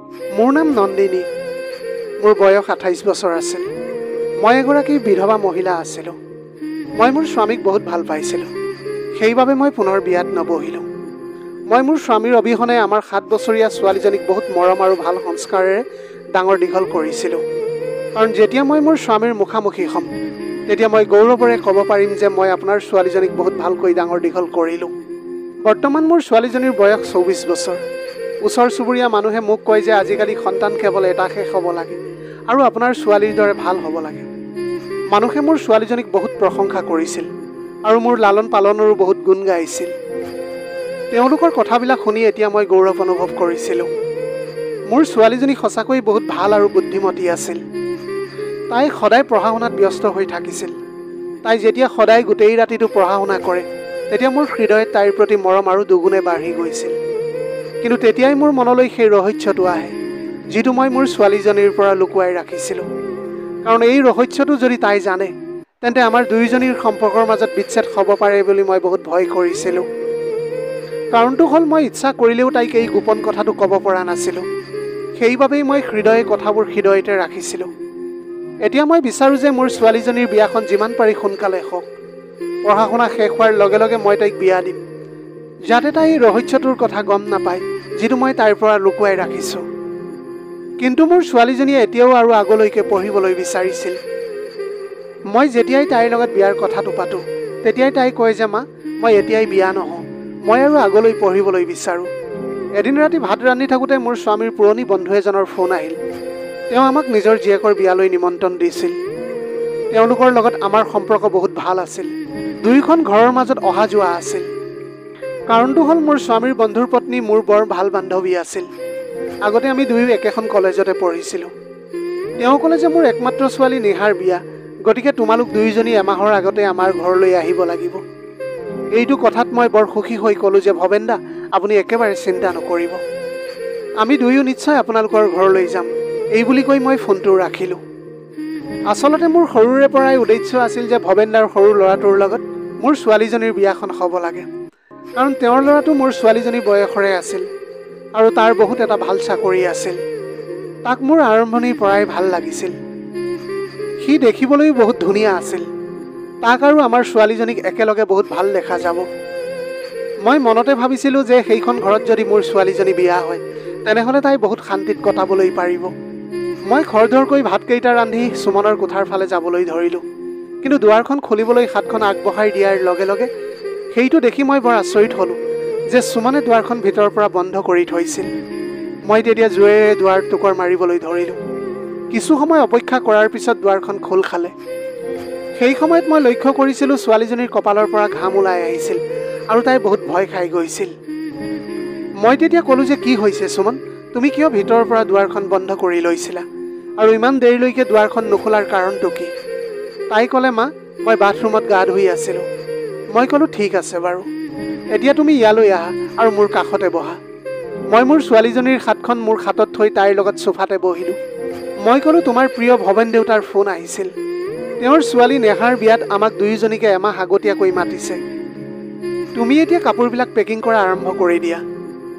মোৰ নাম নন্দিনী। মোৰ বয়স 28 বছৰ আছিল। মই এগৰাকী বিধৱা মহিলা আছিলোঁ। মই মোৰ স্বামীক বহুত ভাল পাইছিলোঁ। সেইবাবে মই পুনৰ বিয়াত নবহিলোঁ। মই মোৰ স্বামীৰ অবিহনে আমাৰ 7 বছৰীয়া ছোৱালীজনীক বহুত মৰম আৰু ভাল সংস্কাৰেৰে ডাঙৰ দীঘল কৰিছিলোঁ। কাৰণ যেতিয়া মই মোৰ স্বামীৰ মুখামুখি হ'ম, তেতিয়া মই গৌৰৱেৰে ক'ব পাৰিম যে মই আপোনাৰ ছোৱালীজনীক বহুত ভালকৈ ডাঙৰ দীঘল কৰিলোঁ। বৰ্তমান মোৰ ছোৱালীজনীৰ বয়স 24 বছৰ। ওচৰ চুবুৰীয়া মানুহে মোক কয় যে আজিকালি সন্তান কেৱল এটাহে হ'ব লাগে আৰু আপোনাৰ ছোৱালীৰ দৰে ভাল হ'ব লাগে। মানুহে মোৰ ছোৱালীজনীক বহুত প্ৰশংসা কৰিছিল আৰু মোৰ লালন পালনৰো বহুত গুণ গাইছিল। তেওঁলোকৰ কথাবিলাক শুনি এতিয়া মই গৌৰৱ অনুভৱ কৰিছিলোঁ। মোৰ ছোৱালীজনী সঁচাকৈ বহুত ভাল আৰু বুদ্ধিমতী আছিল। তাই সদায় পঢ়া শুনাত ব্যস্ত হৈ থাকিছিল। তাই যেতিয়া সদায় গোটেই ৰাতিটো পঢ়া শুনা কৰে, তেতিয়া মোৰ হৃদয়ত তাইৰ প্ৰতি মৰম আৰু দুগুণে বাঢ়ি গৈছিল। কিন্তু তেতিয়াই মোৰ মনলৈ সেই ৰহস্যটো আহে, যিটো মই মোৰ ছোৱালীজনীৰ পৰা লুকুৱাই ৰাখিছিলোঁ। কাৰণ এই ৰহস্যটো যদি তাই জানে, তেন্তে আমাৰ দুয়োজনীৰ সম্পৰ্কৰ মাজত বিচ্ছেদ হ'ব পাৰে বুলি মই বহুত ভয় কৰিছিলোঁ। কাৰণটো হ'ল মই ইচ্ছা কৰিলেও তাইক এই গোপন কথাটো ক'ব পৰা নাছিলোঁ। সেইবাবেই মই হৃদয়ে কথাবোৰ হৃদয়তে ৰাখিছিলোঁ। এতিয়া মই বিচাৰোঁ যে মোৰ ছোৱালীজনীৰ বিয়াখন যিমান পাৰি সোনকালে হওক। পঢ়া শুনা শেষ হোৱাৰ লগে লগে মই তাইক বিয়া দিম, যাতে তাই এই ৰহস্যটোৰ কথা গম নাপায়, যিটো মই তাইৰ পৰা লুকুৱাই ৰাখিছোঁ। কিন্তু মোৰ ছোৱালীজনীয়ে এতিয়াও আৰু আগলৈকে পঢ়িবলৈ বিচাৰিছিল। মই যেতিয়াই তাইৰ লগত বিয়াৰ কথাটো পাতোঁ, তেতিয়াই তাই কয় যে মা, মই এতিয়াই বিয়া নহওঁ, মই আৰু আগলৈ পঢ়িবলৈ বিচাৰোঁ। এদিন ৰাতি ভাত ৰান্ধি থাকোঁতে মোৰ স্বামীৰ পুৰণি বন্ধু এজনৰ ফোন আহিল। তেওঁ আমাক নিজৰ জীয়েকৰ বিয়ালৈ নিমন্ত্ৰণ দিছিল। তেওঁলোকৰ লগত আমাৰ সম্পৰ্ক বহুত ভাল আছিল। দুয়োখন ঘৰৰ মাজত অহা যোৱা আছিল। কাৰণটো হ'ল মোৰ স্বামীৰ বন্ধুৰ পত্নী মোৰ বৰ ভাল বান্ধৱী আছিল। আগতে আমি দুয়ো একেখন কলেজতে পঢ়িছিলোঁ। তেওঁ ক'লে যে মোৰ একমাত্ৰ ছোৱালী নিহাৰ বিয়া, গতিকে তোমালোক দুয়োজনী এমাহৰ আগতে আমাৰ ঘৰলৈ আহিব লাগিব। এইটো কথাত মই বৰ সুখী হৈ ক'লোঁ যে ভৱেন দা, আপুনি একেবাৰে চিন্তা নকৰিব। আমি দুয়ো নিশ্চয় আপোনালোকৰ ঘৰলৈ যাম। এই বুলি কৈ মই ফোনটো ৰাখিলোঁ। আচলতে মোৰ সৰুৰে পৰাই উদ্দেশ্য আছিল যে ভৱেন দাৰ সৰু ল'ৰাটোৰ লগত মোৰ ছোৱালীজনীৰ বিয়াখন হ'ব লাগে। কাৰণ তেওঁৰ ল'ৰাটো মোৰ ছোৱালীজনী বয়সৰে আছিল আৰু তাৰ বহুত এটা ভাল চাকৰি আছিল। তাক মোৰ আৰম্ভণিৰ পৰাই ভাল লাগিছিল। সি দেখিবলৈও বহুত ধুনীয়া আছিল। তাক আৰু আমাৰ ছোৱালীজনীক একেলগে বহুত ভাল দেখা যাব। মই মনতে ভাবিছিলোঁ যে সেইখন ঘৰত যদি মোৰ ছোৱালীজনী বিয়া হয়, তেনেহ'লে তাই বহুত শান্তিত কটাবলৈ পাৰিব। মই খৰধৰকৈ ভাতকেইটা ৰান্ধি সুমনৰ কোঠাৰ ফালে যাবলৈ ধৰিলোঁ। কিন্তু দুৱাৰখন খুলিবলৈ হাতখন আগবঢ়াই দিয়াৰ লগে লগে সেইটো দেখি মই বৰ আচৰিত হ'লোঁ যে সুমনে দুৱাৰখন ভিতৰৰ পৰা বন্ধ কৰি থৈছিল। মই তেতিয়া জোৰেৰে দুৱাৰ টুকুৰ মাৰিবলৈ ধৰিলোঁ। কিছু সময় অপেক্ষা কৰাৰ পিছত দুৱাৰখন খোল খালে। সেই সময়ত মই লক্ষ্য কৰিছিলোঁ ছোৱালীজনীৰ কপালৰ পৰা ঘাম ওলাই আহিছিল আৰু তাই বহুত ভয় খাই গৈছিল। মই তেতিয়া ক'লোঁ যে কি হৈছে সুমন, তুমি কিয় ভিতৰৰ পৰা দুৱাৰখন বন্ধ কৰি লৈছিলা আৰু ইমান দেৰিলৈকে দুৱাৰখন নোখোলাৰ কাৰণটো কি? তাই ক'লে মা, মই বাথৰুমত গা ধুই আছিলোঁ। মই ক'লোঁ ঠিক আছে বাৰু, এতিয়া তুমি ইয়ালৈ আহা আৰু মোৰ কাষতে বহা। মই মোৰ ছোৱালীজনীৰ হাতখন মোৰ হাতত থৈ তাইৰ লগত চোফাতে বহিলোঁ। মই ক'লোঁ তোমাৰ প্ৰিয় ভৱেন দেউতাৰ ফোন আহিছিল। তেওঁৰ ছোৱালী নেহাৰ বিয়াত আমাক দুয়োজনীকে এমাহ আগতীয়াকৈ মাতিছে। তুমি এতিয়া কাপোৰবিলাক পেকিং কৰা আৰম্ভ কৰি দিয়া।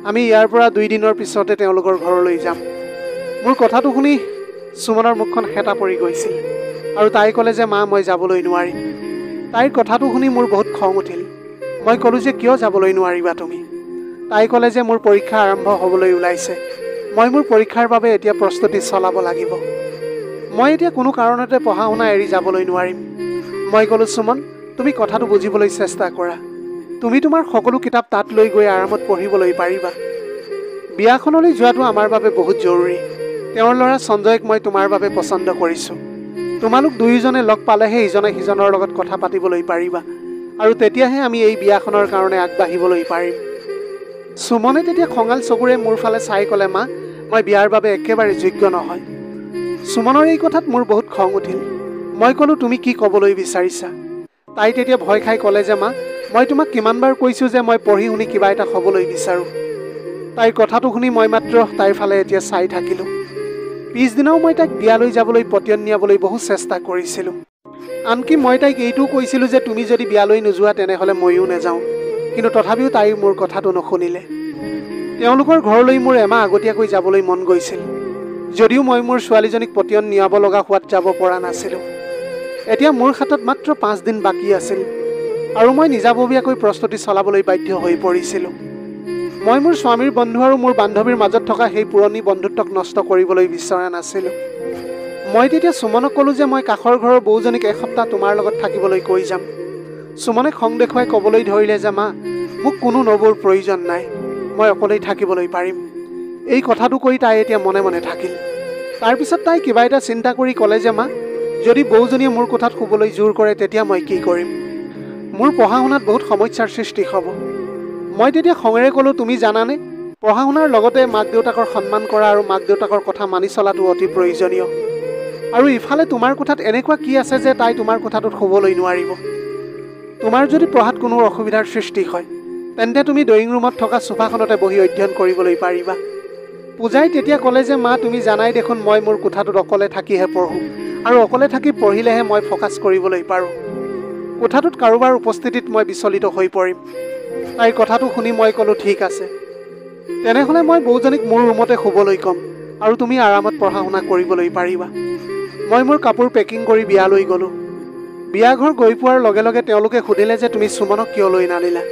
আমি ইয়াৰ পৰা 2 দিনৰ পিছতে তেওঁলোকৰ ঘৰলৈ যাম। মোৰ কথাটো শুনি সুমনৰ মুখখন হেতা পৰি গৈছিল আৰু তাই ক'লে যে মা, মই যাবলৈ নোৱাৰিম। তাইৰ কথাটো শুনি মোৰ বহুত খং উঠিল। মই ক'লোঁ যে কিয় যাবলৈ নোৱাৰিবা তুমি? তাই ক'লে যে মোৰ পৰীক্ষা আৰম্ভ হ'বলৈ ওলাইছে। মই মোৰ পৰীক্ষাৰ বাবে এতিয়া প্ৰস্তুতি চলাব লাগিব। মই এতিয়া কোনো কাৰণতে পঢ়া শুনা এৰি যাবলৈ নোৱাৰিম। মই ক'লোঁ সুমন, তুমি কথাটো বুজিবলৈ চেষ্টা কৰা। তুমি তোমাৰ সকলো কিতাপ তাত লৈ গৈ আৰামত পঢ়িবলৈ পাৰিবা। বিয়াখনলৈ যোৱাটো আমাৰ বাবে বহুত জৰুৰী। তেওঁৰ ল'ৰা সঞ্জয়ক মই তোমাৰ বাবে পচন্দ কৰিছোঁ। তোমালোক দুয়োজনে লগ পালেহে ইজনে সিজনৰ লগত কথা পাতিবলৈ পাৰিবা আৰু তেতিয়াহে আমি এই বিয়াখনৰ কাৰণে আগবাঢ়িবলৈ পাৰিম। সুমনে তেতিয়া খঙাল চকুৰে মোৰ ফালে চাই ক'লে মা, মই বিয়াৰ বাবে একেবাৰে যোগ্য নহয়। সুমনৰ এই কথাত মোৰ বহুত খং উঠিল। মই ক'লোঁ তুমি কি ক'বলৈ বিচাৰিছা? তাই তেতিয়া ভয় খাই ক'লে যে মা, মই তোমাক কিমানবাৰ কৈছোঁ যে মই পঢ়ি শুনি কিবা এটা হ'বলৈ বিচাৰোঁ। তাইৰ কথাটো শুনি মই মাত্ৰ তাইৰ ফালে এতিয়া চাই থাকিলোঁ। পিছদিনাও মই তাইক বিয়ালৈ যাবলৈ পতিয়ন নিয়াবলৈ বহু চেষ্টা কৰিছিলোঁ। আনকি মই তাইক এইটোও কৈছিলোঁ যে তুমি যদি বিয়ালৈ নোযোৱা তেনেহ'লে ময়ো নাযাওঁ। কিন্তু তথাপিও তাই মোৰ কথাটো নুশুনিলে। তেওঁলোকৰ ঘৰলৈ মোৰ এমাহ আগতীয়াকৈ যাবলৈ মন গৈছিল, যদিও মই মোৰ ছোৱালীজনীক পতিয়ন নিয়াব লগা হোৱাত যাব পৰা নাছিলোঁ। এতিয়া মোৰ হাতত মাত্ৰ 5 দিন বাকী আছিল আৰু মই নিজাববীয়াকৈ প্ৰস্তুতি চলাবলৈ বাধ্য হৈ পৰিছিলোঁ। মই মোৰ স্বামীৰ বন্ধু আৰু মোৰ বান্ধৱীৰ মাজত থকা সেই পুৰণি বন্ধুত্বক নষ্ট কৰিবলৈ বিচৰা নাছিলোঁ। মই তেতিয়া সুমনক ক'লোঁ যে মই কাষৰ ঘৰৰ বৌজনীক এসপ্তাহ তোমাৰ লগত থাকিবলৈ কৈ যাম। সুমনে খং দেখুৱাই ক'বলৈ ধৰিলে যে মা, মোক কোনো নবৌৰ প্ৰয়োজন নাই, মই অকলেই থাকিবলৈ পাৰিম। এই কথাটো কৈ তাই এতিয়া মনে মনে থাকিল। তাৰপিছত তাই কিবা এটা চিন্তা কৰি ক'লে যে মা, যদি বৌজনীয়ে মোৰ কোঠাত শুবলৈ জোৰ কৰে তেতিয়া মই কি কৰিম? মোৰ পঢ়া শুনাত বহুত সমস্যাৰ সৃষ্টি হ'ব। মই তেতিয়া খঙেৰে ক'লোঁ, তুমি জানানে, পঢ়া শুনাৰ লগতে মাক দেউতাকৰ সন্মান কৰা আৰু মাক দেউতাকৰ কথা মানি চলাটো অতি প্ৰয়োজনীয়। আৰু ইফালে তোমাৰ কোঠাত এনেকুৱা কি আছে যে তাই তোমাৰ কোঠাটোত শুবলৈ নোৱাৰিব? তোমাৰ যদি পঢ়াত কোনো অসুবিধাৰ সৃষ্টি হয় তেন্তে তুমি ড্ৰয়িং ৰুমত থকা সোফাখনতে বহি অধ্যয়ন কৰিবলৈ পাৰিবা। পূজাই তেতিয়া ক'লে যে মা, তুমি জানাই দেখোন মই মোৰ কোঠাটোত অকলে থাকিহে পঢ়োঁ আৰু অকলে থাকি পঢ়িলেহে মই ফ'কাছ কৰিবলৈ পাৰোঁ। কোঠাটোত কাৰোবাৰ উপস্থিতিত মই বিচলিত হৈ পৰিম। তাইৰ কথাটো শুনি মই ক'লোঁ, ঠিক আছে, তেনেহ'লে মই বৌজনীক মোৰ ৰুমতে শুবলৈ ক'ম আৰু তুমি আৰামত পঢ়া শুনা কৰিবলৈ পাৰিবা। মই মোৰ কাপোৰ পেকিং কৰি বিয়ালৈ গ'লোঁ। বিয়াঘৰ গৈ পোৱাৰ লগে লগে তেওঁলোকে সুধিলে যে তুমি সুমনক কিয় লৈ নানিলা?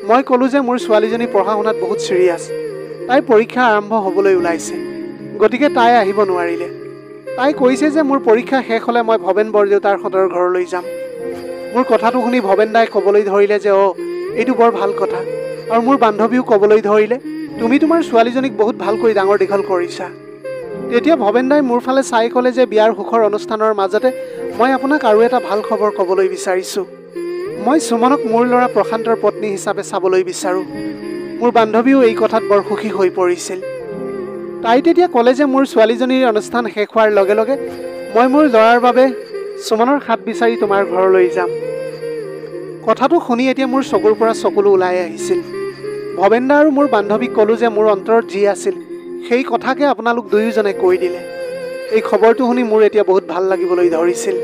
মই ক'লোঁ যে মোৰ ছোৱালীজনী পঢ়া শুনাত বহুত চিৰিয়াছ, তাইৰ পৰীক্ষা আৰম্ভ হ'বলৈ ওলাইছে, গতিকে তাই আহিব নোৱাৰিলে। তাই কৈছে যে মোৰ পৰীক্ষা শেষ হ'লে মই ভৱেন বৰদেউতাৰহঁতৰ ঘৰলৈ যাম। মোৰ কথাটো শুনি ভৱেন দাই ক'বলৈ ধৰিলে যে এইটো বৰ ভাল কথা, আৰু মোৰ বান্ধৱীও ক'বলৈ ধৰিলে, তুমি তোমাৰ ছোৱালীজনীক বহুত ভালকৈ ডাঙৰ দীঘল কৰিছা। তেতিয়া ভৱেন দাই মোৰ ফালে চাই ক'লে যে বিয়াৰ সুখৰ অনুষ্ঠানৰ মাজতে মই আপোনাক আৰু এটা ভাল খবৰ ক'বলৈ বিচাৰিছোঁ। মই সুমনক মোৰ ল'ৰা প্ৰশান্তৰ পত্নী হিচাপে চাবলৈ বিচাৰোঁ। মোৰ বান্ধৱীও এই কথাত বৰ সুখী হৈ পৰিছিল। তাই তেতিয়া ক'লে যে মোৰ ছোৱালীজনীৰ অনুষ্ঠান শেষ হোৱাৰ লগে লগে মই মোৰ ল'ৰাৰ বাবে সুমনৰ হাত বিচাৰি তোমাৰ ঘৰলৈ যাম। কথাটো শুনি এতিয়া মোৰ চকুৰ পৰা চকুলো ওলাই আহিছিল। ভৱেন দা আৰু মোৰ বান্ধৱীক ক'লোঁ যে মোৰ অন্তৰত যি আছিল সেই কথাকে আপোনালোক দুয়োজনে কৈ দিলে। এই খবৰটো শুনি মোৰ এতিয়া বহুত ভাল লাগিবলৈ ধৰিছিল।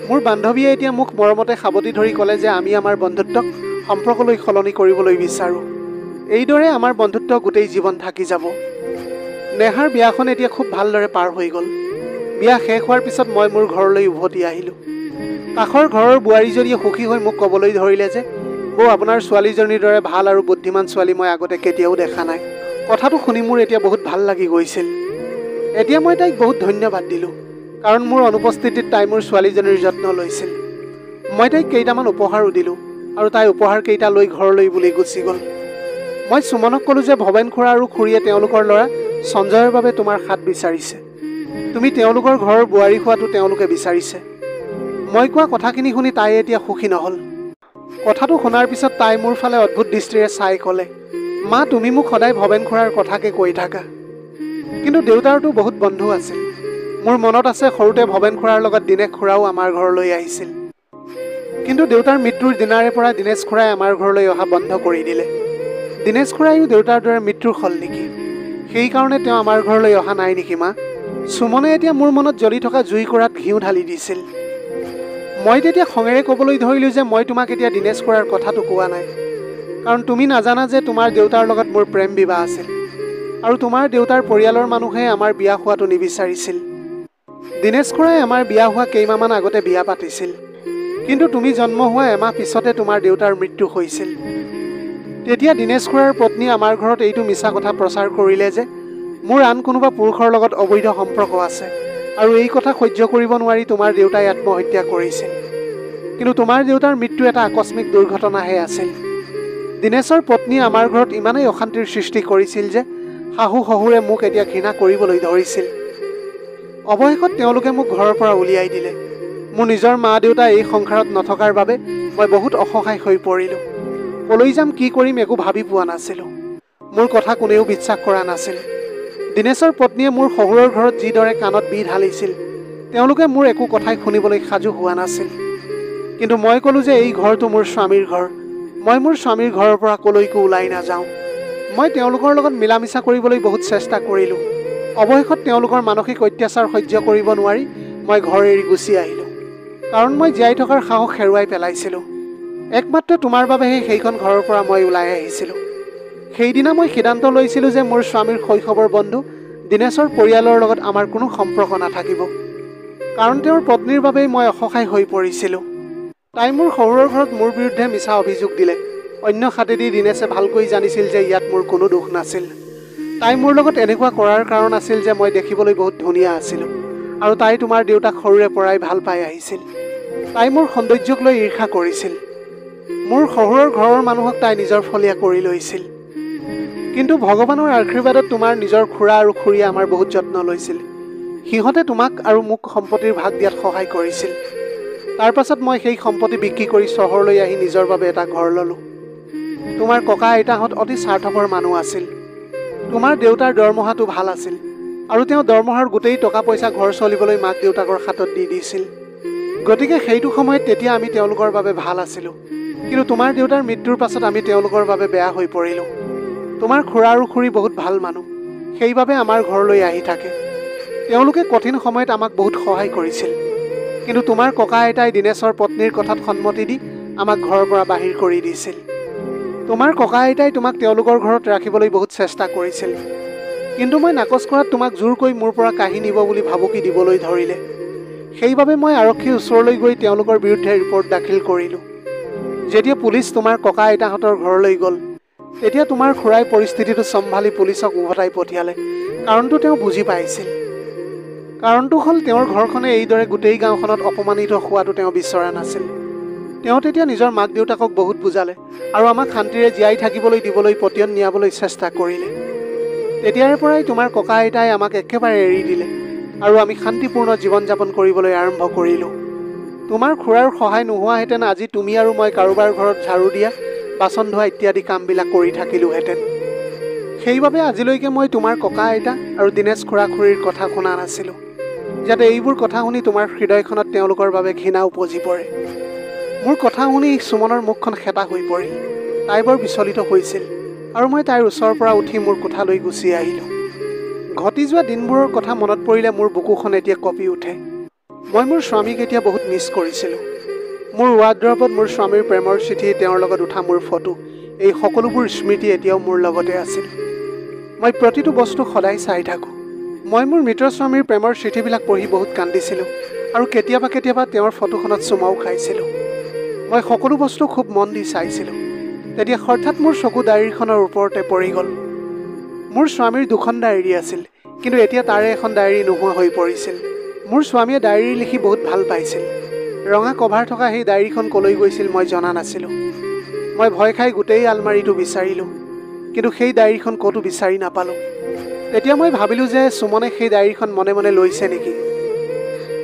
মোৰ বান্ধৱীয়ে এতিয়া মোক মৰমতে সাৱটি ধৰি ক'লে যে আমি আমাৰ বন্ধুত্বক সম্পৰ্কলৈ সলনি কৰিবলৈ বিচাৰোঁ। এইদৰে আমাৰ বন্ধুত্ব গোটেই জীৱন থাকি যাব। নেহাৰ বিয়াখন এতিয়া খুব ভালদৰে পাৰ হৈ গ'ল। বিয়া শেষ হোৱাৰ পিছত মই মোৰ ঘৰলৈ উভতি আহিলোঁ। কাষৰ ঘৰৰ বোৱাৰীজনীয়ে সুখী হৈ মোক ক'বলৈ ধৰিলে যে বৌ, আপোনাৰ ছোৱালীজনীৰ দৰে ভাল আৰু বুদ্ধিমান ছোৱালী মই আগতে কেতিয়াও দেখা নাই। কথাটো শুনি মোৰ এতিয়া বহুত ভাল লাগি গৈছিল। এতিয়া মই তাইক বহুত ধন্যবাদ দিলোঁ, কাৰণ মোৰ অনুপস্থিতিত তাই মোৰ ছোৱালীজনীৰ যত্ন লৈছিল। মই তাইক কেইটামান উপহাৰো দিলোঁ আৰু তাই উপহাৰকেইটা লৈ ঘৰলৈ বুলি গুচি গ'ল। মই সুমনক ক'লোঁ যে ভৱেন খুৰা আৰু খুৰীয়ে তেওঁলোকৰ ল'ৰা সঞ্জয়ৰ বাবে তোমাৰ হাত বিচাৰিছে। তুমি তেওঁলোকৰ ঘৰৰ বোৱাৰী হোৱাটো তেওঁলোকে বিচাৰিছে। মই কোৱা কথাখিনি শুনি তাই এতিয়া সুখী নহ'ল। কথাটো শুনাৰ পিছত তাই মোৰ ফালে অদ্ভুত দৃষ্টিৰে চাই ক'লে, মা, তুমি মোক সদায় ভৱেন খুৰাৰ কথাকে কৈ থাকা, কিন্তু দেউতাৰতো বহুত বন্ধু আছিল। মোৰ মনত আছে সৰুতে ভৱেন খুৰাৰ লগত দিনেশ খুৰাও আমাৰ ঘৰলৈ আহিছিল, কিন্তু দেউতাৰ মৃত্যুৰ দিনাৰে পৰা দিনেশ খুৰাই আমাৰ ঘৰলৈ অহা বন্ধ কৰি দিলে। দিনেশ খুৰাইও দেউতাৰ দৰে মৃত্যুৰ হ'ল নেকি? সেইকাৰণে তেওঁ আমাৰ ঘৰলৈ অহা নাই নেকি মা? সুমনে এতিয়া মোৰ মনত জ্বলি থকা জুইকুৰাত ঘিউ ঢালি দিছিল। মই তেতিয়া খঙেৰে ক'বলৈ ধৰিলোঁ যে মই তোমাক এতিয়া দিনেশ খুৰাৰ কথাটো কোৱা নাই, কাৰণ তুমি নাজানা যে তোমাৰ দেউতাৰ লগত মোৰ প্ৰেম বিবাহ আছিল আৰু তোমাৰ দেউতাৰ পৰিয়ালৰ মানুহে আমাৰ বিয়া হোৱাটো নিবিচাৰিছিল। দিনেশ খুৰাই আমাৰ বিয়া হোৱা কেইমাহমান আগতে বিয়া পাতিছিল, কিন্তু তুমি জন্ম হোৱা এমাহ পিছতে তোমাৰ দেউতাৰ মৃত্যু হৈছিল। তেতিয়া দিনেশ খুৰাৰ পত্নী আমাৰ ঘৰত এইটো মিছা কথা প্ৰচাৰ কৰিলে যে মোৰ আন কোনোবা পুৰুষৰ লগত অবৈধ সম্পৰ্ক আছে আৰু এই কথা সহ্য কৰিব নোৱাৰি তোমাৰ দেউতাই আত্মহত্যা কৰিছিল। কিন্তু তোমাৰ দেউতাৰ মৃত্যু এটা আকস্মিক দুৰ্ঘটনাহে আছিল। দিনেশৰ পত্নীয়ে আমাৰ ঘৰত ইমানেই অশান্তিৰ সৃষ্টি কৰিছিল যে শাহু শহুৰে মোক এতিয়া ঘৃণা কৰিবলৈ ধৰিছিল। অৱশেষত তেওঁলোকে মোক ঘৰৰ পৰা উলিয়াই দিলে। মোৰ নিজৰ মা দেউতা এই সংসাৰত নথকাৰ বাবে মই বহুত অসহায় হৈ পৰিলোঁ। কলৈ যাম, কি কৰিম একো ভাবি পোৱা নাছিলোঁ। মোৰ কথা কোনেও বিশ্বাস কৰা নাছিল। দিনেশৰ পত্নীয়ে মোৰ শহুৰৰ ঘৰত যিদৰে কাণত বিহ ঢালিছিল, তেওঁলোকে মোৰ একো কথাই শুনিবলৈ সাজু হোৱা নাছিল। কিন্তু মই ক'লোঁ যে এই ঘৰটো মোৰ স্বামীৰ ঘৰ, মই মোৰ স্বামীৰ ঘৰৰ পৰা কলৈকো ওলাই নাযাওঁ। মই তেওঁলোকৰ লগত মিলা মিছা কৰিবলৈ বহুত চেষ্টা কৰিলোঁ। অৱশেষত তেওঁলোকৰ মানসিক অত্যাচাৰ সহ্য কৰিব নোৱাৰি মই ঘৰ এৰি গুচি আহিলোঁ, কাৰণ মই জীয়াই থকাৰ সাহস হেৰুৱাই পেলাইছিলোঁ। একমাত্ৰ তোমাৰ বাবেহে সেইখন ঘৰৰ পৰা মই ওলাই আহিছিলোঁ। সেইদিনা মই সিদ্ধান্ত লৈছিলোঁ যে মোৰ স্বামীৰ শৈশৱৰ বন্ধু দীনেশৰ পৰিয়ালৰ লগত আমাৰ কোনো সম্পৰ্ক নাথাকিব। কাৰণ তেওঁৰ পত্নীৰ বাবেই মই অসহায় হৈ পৰিছিলোঁ। তাই মোৰ শহুৰৰ ঘৰত মোৰ বিৰুদ্ধে মিছা অভিযোগ দিলে। অন্য হাতেদি দীনেশে ভালকৈ জানিছিল যে ইয়াত মোৰ কোনো দোষ নাছিল। তাই মোৰ লগত এনেকুৱা কৰাৰ কাৰণ আছিল যে মই দেখিবলৈ বহুত ধুনীয়া আছিলোঁ আৰু তাই তোমাৰ দেউতাক সৰুৰে পৰাই ভাল পাই আহিছিল। তাই মোৰ সৌন্দৰ্যক লৈ ঈৰ্ষা কৰিছিল। মোৰ শহুৰৰ ঘৰৰ মানুহক তাই নিজৰ ফলীয়া কৰি লৈছিল। কিন্তু ভগৱানৰ আশীৰ্বাদত তোমাৰ নিজৰ খুৰা আৰু খুৰীয়ে আমাৰ বহুত যত্ন লৈছিল। সিহঁতে তোমাক আৰু মোক সম্পত্তিৰ ভাগ দিয়াত সহায় কৰিছিল। তাৰ পাছত মই সেই সম্পত্তি বিক্ৰী কৰি চহৰলৈ আহি নিজৰ বাবে এটা ঘৰ ল'লোঁ। তোমাৰ ককা আইতাহঁত অতি স্বাৰ্থপৰ মানুহ আছিল। তোমাৰ দেউতাৰ দৰমহাটো ভাল আছিল আৰু তেওঁ দৰমহাৰ গোটেই টকা পইচা ঘৰ চলিবলৈ মাক দেউতাকৰ হাতত দি দিছিল। গতিকে সেইটো সময়ত তেতিয়া আমি তেওঁলোকৰ বাবে ভাল আছিলোঁ। কিন্তু তোমাৰ দেউতাৰ মৃত্যুৰ পাছত আমি তেওঁলোকৰ বাবে বেয়া হৈ পৰিলোঁ। তোমাৰ খুৰা আৰু খুৰী বহুত ভাল মানুহ, সেইবাবে আমাৰ ঘৰলৈ আহি থাকে। তেওঁলোকে কঠিন সময়ত আমাক বহুত সহায় কৰিছিল। কিন্তু তোমাৰ ককা আইতাই দীনেশৰ পত্নীৰ কথাত সন্মতি দি আমাক ঘৰৰ পৰা বাহিৰ কৰি দিছিল। তোমাৰ ককা আইতাই তোমাক তেওঁলোকৰ ঘৰত ৰাখিবলৈ বহুত চেষ্টা কৰিছিল। কিন্তু মই নাকচ কৰাত তোমাক জোৰকৈ মোৰ পৰা কাঢ়ি নিব বুলি ভাবুকি দিবলৈ ধৰিলে। সেইবাবে মই আৰক্ষীৰ ওচৰলৈ গৈ তেওঁলোকৰ বিৰুদ্ধে ৰিপৰ্ট দাখিল কৰিলোঁ। যেতিয়া পুলিচ তোমাৰ ককা আইতাহঁতৰ ঘৰলৈ গ'ল, তেতিয়া তোমাৰ খুৰাই পৰিস্থিতিটো চম্ভালি পুলিচক উভতাই পঠিয়ালে। কাৰণটো তেওঁ বুজি পাইছিল। কাৰণটো হ'ল তেওঁৰ ঘৰখনে এইদৰে গোটেই গাঁওখনত অপমানিত হোৱাটো তেওঁ বিচৰা নাছিল। তেওঁ তেতিয়া নিজৰ মাক দেউতাকক বহুত বুজালে আৰু আমাক শান্তিৰে জীয়াই থাকিবলৈ দিবলৈ পতিয়ন নিয়াবলৈ চেষ্টা কৰিলে। তেতিয়াৰে পৰাই তোমাৰ ককা আইতাই আমাক একেবাৰে এৰি দিলে আৰু আমি শান্তিপূৰ্ণ জীৱন যাপন কৰিবলৈ আৰম্ভ কৰিলোঁ। তোমাৰ খুৰাৰ সহায় নোহোৱাহেঁতেন আজি তুমি আৰু মই কাৰোবাৰ ঘৰত ঝাৰু দিয়া, বাচন ধোৱা ইত্যাদি কামবিলাক কৰি থাকিলোহেঁতেন। সেইবাবে আজিলৈকে মই তোমাৰ ককা আইতা আৰু দীনেশ খুৰা খুৰীৰ কথা শুনা নাছিলোঁ, যাতে এইবোৰ কথা শুনি তোমাৰ হৃদয়খনত তেওঁলোকৰ বাবে ঘৃণা উপজি পৰে। মোৰ কথা শুনি সুমনৰ মুখখন সেতা হৈ পৰিল। তাই বৰ বিচলিত হৈছিল আৰু মই তাইৰ ওচৰৰ পৰা উঠি মোৰ কোঠালৈ গুচি আহিলোঁ। ঘটি যোৱা দিনবোৰৰ কথা মনত পৰিলে মোৰ বুকুখন এতিয়া কঁপি উঠে। মই মোৰ স্বামীক এতিয়া বহুত মিছ কৰিছিলোঁ। মোৰ ৱাৰ্ড্ৰবত মোৰ স্বামীৰ প্ৰেমৰ চিঠি, তেওঁৰ লগত উঠা মোৰ ফটো, এই সকলোবোৰ স্মৃতি এতিয়াও মোৰ লগতে আছিল। মই প্ৰতিটো বস্তু সদায় চাই থাকোঁ। মই মোৰ মিত্ৰ স্বামীৰ প্ৰেমৰ চিঠিবিলাক পঢ়ি বহুত কান্দিছিলোঁ আৰু কেতিয়াবা কেতিয়াবা তেওঁৰ ফটোখনত চুমাও খাইছিলোঁ। মই সকলো বস্তু খুব মন দি চাইছিলোঁ। তেতিয়া হঠাৎ মোৰ চকু ডায়েৰীখনৰ ওপৰতে পৰি গ'ল। মোৰ স্বামীৰ দুখন ডায়েৰী আছিল, কিন্তু এতিয়া তাৰে এখন ডায়েৰী নোহোৱা হৈ পৰিছিল। মোৰ স্বামীয়ে ডায়েৰী লিখি বহুত ভাল পাইছিল। ৰঙা কভাৰ থকা সেই ডায়েৰীখন কলৈ গৈছিল মই জনা নাছিলোঁ। মই ভয় খাই গোটেই আলমাৰীটো বিচাৰিলোঁ, কিন্তু সেই ডায়েৰীখন ক'তো বিচাৰি নাপালোঁ। তেতিয়া মই ভাবিলোঁ যে সুমনে সেই ডায়েৰীখন মনে মনে লৈছে নেকি।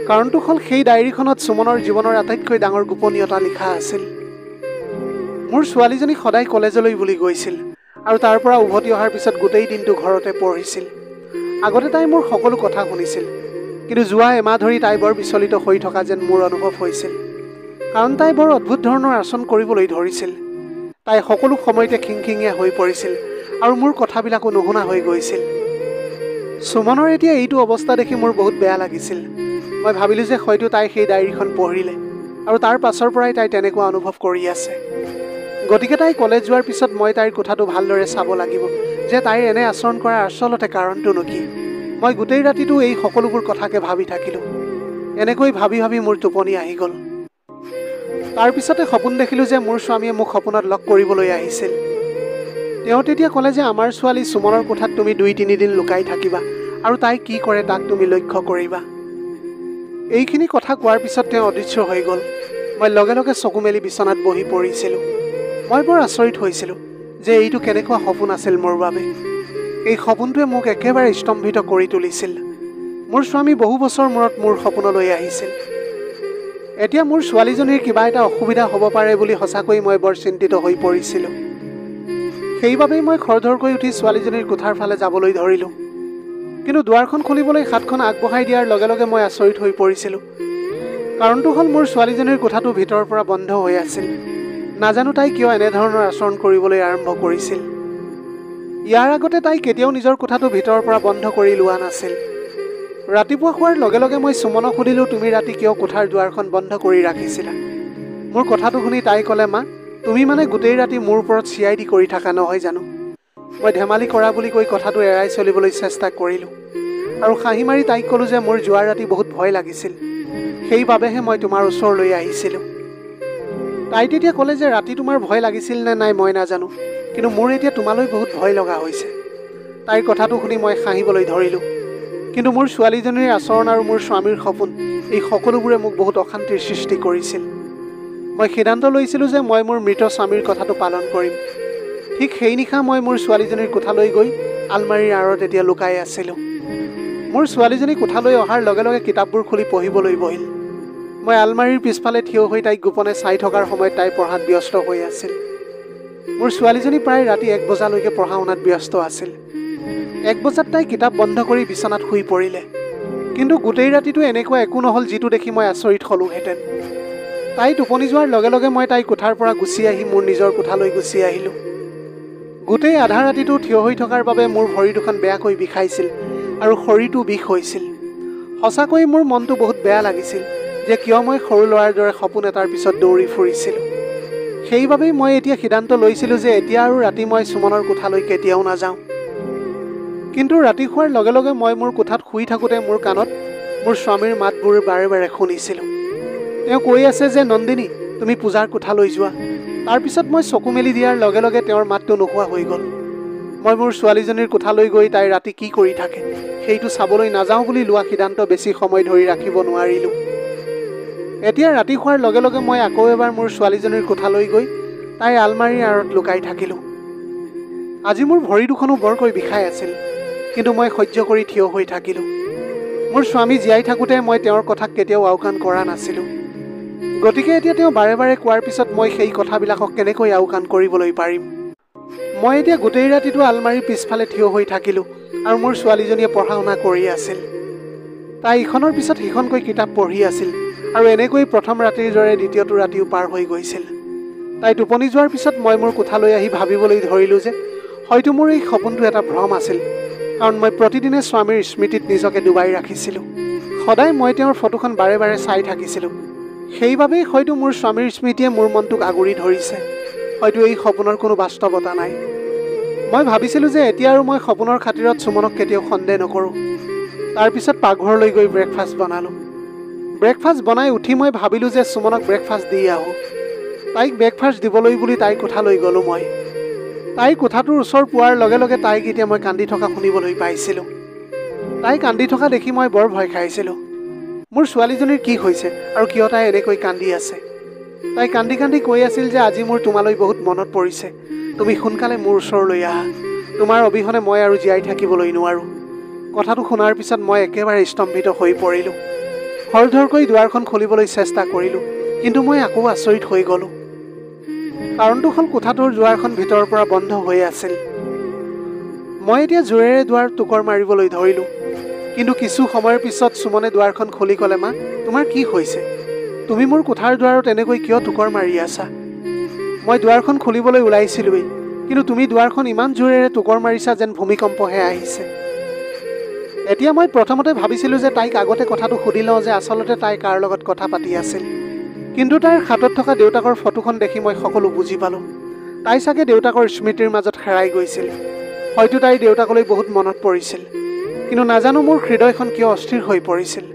কাৰণটো হ'ল সেই ডায়েৰীখনত সুমনৰ জীৱনৰ আটাইতকৈ ডাঙৰ গোপনীয়তা লিখা আছিল। মোৰ ছোৱালীজনী সদায় কলেজলৈ বুলি গৈছিল আৰু তাৰ পৰা উভতি অহাৰ পিছত গোটেই দিনটো ঘৰতে পঢ়িছিল। আগতে তাই মোৰ সকলো কথা শুনিছিল, কিন্তু যোৱা এমাহ ধৰি তাই বৰ বিচলিত হৈ থকা যেন মোৰ অনুভৱ হৈছিল। কাৰণ তাই বৰ অদ্ভুত ধৰণৰ আচৰণ কৰিবলৈ ধৰিছিল। তাই সকলো সময়তে খিংখিঙীয়া হৈ পৰিছিল আৰু মোৰ কথাবিলাকো নুশুনা হৈ গৈছিল। সুমনৰ এতিয়া এইটো অৱস্থা দেখি মোৰ বহুত বেয়া লাগিছিল। মই ভাবিলোঁ যে হয়তো তাই সেই ডায়েৰীখন পঢ়িলে আৰু তাৰ পাছৰ পৰাই তাই তেনেকুৱা অনুভৱ কৰি আছে। গতিকে তাই কলেজ যোৱাৰ পিছত মই তাইৰ কথাটো ভালদৰে চাব লাগিব যে তাইৰ এনে আচৰণ কৰাৰ আচলতে কাৰণটোনো কি। মই গোটেই ৰাতিটো এই সকলোবোৰ কথাকে ভাবি থাকিলোঁ। এনেকৈ ভাবি ভাবি মোৰ টোপনি আহি গ'ল। তাৰপিছতে সপোন দেখিলোঁ যে মোৰ স্বামীয়ে মোক সপোনত লগ কৰিবলৈ আহিছিল। তেওঁ তেতিয়া ক'লে যে আমাৰ ছোৱালী সুমনৰ কোঠাত তুমি 2-3 দিন লুকাই থাকিবা আৰু তাই কি কৰে তাক তুমি লক্ষ্য কৰিবা। এইখিনি কথা কোৱাৰ পিছত তেওঁ অদৃশ্য হৈ গ'ল। মই লগে লগে চকু মেলি বিচনাত বহি পৰিছিলোঁ। মই বৰ আচৰিত হৈছিলোঁ যে এইটো কেনেকুৱা সপোন আছিল মোৰ বাবে। এই সপোনটোৱে মোক একেবাৰে স্তম্ভিত কৰি তুলিছিল। মোৰ স্বামী বহু বছৰ মূৰত মোৰ সপোনলৈ আহিছিল। এতিয়া মোৰ ছোৱালীজনীৰ কিবা এটা অসুবিধা হ'ব পাৰে বুলি সঁচাকৈ মই বৰ চিন্তিত হৈ পৰিছিলোঁ। সেইবাবেই মই খৰধৰকৈ উঠি ছোৱালীজনীৰ কোঠাৰ ফালে যাবলৈ ধৰিলোঁ। কিন্তু দুৱাৰখন খুলিবলৈ হাতখন আগবঢ়াই দিয়াৰ লগে লগে মই আচৰিত হৈ পৰিছিলোঁ। কাৰণটো হ'ল মোৰ ছোৱালীজনীৰ কোঠাটো ভিতৰৰ পৰা বন্ধ হৈ আছিল। নাজানো তাই কিয় এনেধৰণৰ আচৰণ কৰিবলৈ আৰম্ভ কৰিছিল। ইয়াৰ আগতে তাই কেতিয়াও নিজৰ কোঠাটো ভিতৰৰ পৰা বন্ধ কৰি লোৱা নাছিল। ৰাতিপুৱা হোৱাৰ লগে লগে মই সুমনক সুধিলোঁ, তুমি ৰাতি কিয় কোঠাৰ দুৱাৰখন বন্ধ কৰি ৰাখিছিলা? মোৰ কথাটো শুনি তাই ক'লে, মা, তুমি মানে গোটেই ৰাতি মোৰ ওপৰত চিআইডি কৰি থাকা নহয় জানো? মই ধেমালি কৰা বুলি কৈ কথাটো এৰাই চলিবলৈ চেষ্টা কৰিলোঁ আৰু হাঁহি মাৰি তাইক ক'লোঁ যে মোৰ যোৱা ৰাতি বহুত ভয় লাগিছিল, সেইবাবেহে মই তোমাৰ ওচৰলৈ আহিছিলোঁ। তাই তেতিয়া ক'লে যে ৰাতি তোমাৰ ভয় লাগিছিল নে নাই মই নাজানো, কিন্তু মোৰ এতিয়া তোমালৈ বহুত ভয় লগা হৈছে। তাইৰ কথাটো শুনি মই হাঁহিবলৈ ধৰিলোঁ, কিন্তু মোৰ ছোৱালীজনীৰ আচৰণ আৰু মোৰ স্বামীৰ সপোন এই সকলোবোৰে মোক বহুত অশান্তিৰ সৃষ্টি কৰিছিল। মই সিদ্ধান্ত লৈছিলোঁ যে মই মোৰ মৃত স্বামীৰ কথাটো পালন কৰিম। ঠিক সেই নিশা মই মোৰ ছোৱালীজনীৰ কোঠালৈ গৈ আলমাৰীৰ আঁৰত এতিয়া লুকাই আছিলোঁ। মোৰ ছোৱালীজনী কোঠালৈ অহাৰ লগে লগে কিতাপবোৰ খুলি পঢ়িবলৈ বহিল। মই আলমাৰীৰ পিছফালে থিয় হৈ তাইক গোপনে চাই থকাৰ সময়ত তাই পঢ়াত ব্যস্ত হৈ আছিল। মোৰ ছোৱালীজনী প্ৰায় ৰাতি 1 বজালৈকে পঢ়া শুনাত ব্যস্ত আছিল। 1 বজাত তাই কিতাপ বন্ধ কৰি বিচনাত শুই পৰিলে, কিন্তু গোটেই ৰাতিটো এনেকুৱা একো নহ'ল যিটো দেখি মই আচৰিত হ'লোহেঁতেন। তাই টোপনি যোৱাৰ লগে লগে মই তাইৰ কোঠাৰ পৰা গুচি আহি মোৰ নিজৰ কোঠালৈ গুচি আহিলোঁ। গোটেই আধা ৰাতিটো থিয় হৈ থকাৰ বাবে মোৰ ভৰি দুখন বেয়াকৈ বিষাইছিল আৰু শৰীৰটো বিষ হৈছিল। সঁচাকৈ মোৰ মনটো বহুত বেয়া লাগিছিল যে কিয় মই সৰু ল'ৰাৰ দৰে সপোন এটাৰ পিছত দৌৰি ফুৰিছিলোঁ। সেইবাবেই মই এতিয়া সিদ্ধান্ত লৈছিলোঁ যে এতিয়া আৰু ৰাতি মই সুমনৰ কোঠালৈ কেতিয়াও নাযাওঁ। কিন্তু ৰাতি শোৱাৰ লগে লগে মই মোৰ কোঠাত শুই থাকোঁতে মোৰ কাণত মোৰ স্বামীৰ মাতবোৰ বাৰে বাৰে শুনিছিলোঁ। তেওঁ কৈ আছে যে নন্দিনী, তুমি পূজাৰ কোঠালৈ যোৱা। তাৰপিছত মই চকু মেলি দিয়াৰ লগে লগে তেওঁৰ মাতটো নোহোৱা হৈ গ'ল। মই মোৰ ছোৱালীজনীৰ কোঠালৈ গৈ তাই ৰাতি কি কৰি থাকে সেইটো চাবলৈ নাযাওঁ বুলি লোৱা সিদ্ধান্ত বেছি সময় ধৰি ৰাখিব নোৱাৰিলোঁ। এতিয়া ৰাতি শোৱাৰ লগে লগে মই আকৌ এবাৰ মোৰ ছোৱালীজনীৰ কোঠালৈ গৈ তাইৰ আলমাৰীৰ আঁৰত লুকাই থাকিলোঁ। আজি মোৰ ভৰি দুখনো বৰকৈ বিষাই আছিল, কিন্তু মই সহ্য কৰি থিয় হৈ থাকিলোঁ। মোৰ স্বামী জীয়াই থাকোঁতে মই তেওঁৰ কথাক কেতিয়াও আওকাণ কৰা নাছিলোঁ। গতিকে এতিয়া তেওঁ বাৰে বাৰে কোৱাৰ পিছত মই সেই কথাবিলাকক কেনেকৈ আওকাণ কৰিবলৈ পাৰিম। মই এতিয়া গোটেই ৰাতিটো আলমাৰীৰ পিছফালে থিয় হৈ থাকিলোঁ আৰু মোৰ ছোৱালীজনীয়ে পঢ়া শুনা কৰি আছিল। তাই ইখনৰ পিছত সিখনকৈ কিতাপ পঢ়ি আছিল আৰু এনেকৈ প্ৰথম ৰাতিৰ দৰে দ্বিতীয়টো ৰাতিও পাৰ হৈ গৈছিল। তাই টোপনি যোৱাৰ পিছত মই মোৰ কোঠালৈ আহি ভাবিবলৈ ধৰিলোঁ যে হয়তো মোৰ এই সপোনটো এটা ভ্ৰম আছিল, কাৰণ মই প্ৰতিদিনে স্বামীৰ স্মৃতিত নিজকে ডুবাই ৰাখিছিলোঁ। সদায় মই তেওঁৰ ফটোখন বাৰে বাৰে চাই থাকিছিলোঁ। সেইবাবেই হয়তো মোৰ স্বামীৰ স্মৃতিয়ে মোৰ মনটোক আগুৰি ধৰিছে। হয়তো এই সপোনৰ কোনো বাস্তৱতা নাই। মই ভাবিছিলোঁ যে এতিয়া আৰু মই সপোনৰ খাতিৰত সুমনক কেতিয়াও সন্দেহ নকৰোঁ। তাৰপিছত পাকঘৰলৈ গৈ ব্ৰেকফাষ্ট বনালোঁ। ব্ৰেকফাষ্ট বনাই উঠি মই ভাবিলোঁ যে সুমনক ব্ৰেকফাষ্ট দি আহোঁ। তাইক ব্ৰেকফাষ্ট দিবলৈ বুলি তাইৰ কোঠালৈ গ'লোঁ মই। তাইৰ কোঠাটোৰ ওচৰ পোৱাৰ লগে লগে তাইক এতিয়া মই কান্দি থকা শুনিবলৈ পাইছিলোঁ। তাই কান্দি থকা দেখি মই বৰ ভয় খাইছিলোঁ। মোৰ ছোৱালীজনীৰ কি হৈছে আৰু কিয় তাই এনেকৈ কান্দি আছে? তাই কান্দি কান্দি কৈ আছিল যে আজি মোৰ তোমালৈ বহুত মনত পৰিছে, তুমি সোনকালে মোৰ ওচৰলৈ আহা, তোমাৰ অবিহনে মই আৰু জীয়াই থাকিবলৈ নোৱাৰোঁ। কথাটো শুনাৰ পিছত মই একেবাৰে স্তম্ভিত হৈ পৰিলোঁ। খৰধৰকৈ দুৱাৰখন খুলিবলৈ চেষ্টা কৰিলোঁ, কিন্তু মই আকৌ আচৰিত হৈ গ'লোঁ। কাৰণটো হ'ল কোঠাটোৰ দুৱাৰখন ভিতৰৰ পৰা বন্ধ হৈ আছিল। মই এতিয়া জোৰেৰে দুৱাৰ টুকৰ মাৰিবলৈ ধৰিলোঁ, কিন্তু কিছু সময়ৰ পিছত সুমনে দুৱাৰখন খুলি ক'লে, মা, তোমাৰ কি হৈছে? তুমি মোৰ কোঠাৰ দুৱাৰত এনেকৈ কিয় টুকৰ মাৰি আছা? মই দুৱাৰখন খুলিবলৈ ওলাইছিলোঁৱেই, কিন্তু তুমি দুৱাৰখন ইমান জোৰেৰে টুকৰ মাৰিছা যেন ভূমিকম্পহে আহিছে। এতিয়া মই প্ৰথমতে ভাবিছিলোঁ যে তাইক আগতে কথাটো সুধি লওঁ যে আচলতে তাই কাৰ লগত কথা পাতি আছিল। কিন্তু তাইৰ হাতত থকা দেউতাকৰ ফটোখন দেখি মই সকলো বুজি পালোঁ। তাই চাগে দেউতাকৰ স্মৃতিৰ মাজত হেৰাই গৈছিল। হয়তো তাইৰ দেউতাকলৈ বহুত মনত পৰিছিল, কিন্তু নাজানো মোৰ হৃদয়খন কিয় অস্থিৰ হৈ পৰিছিল।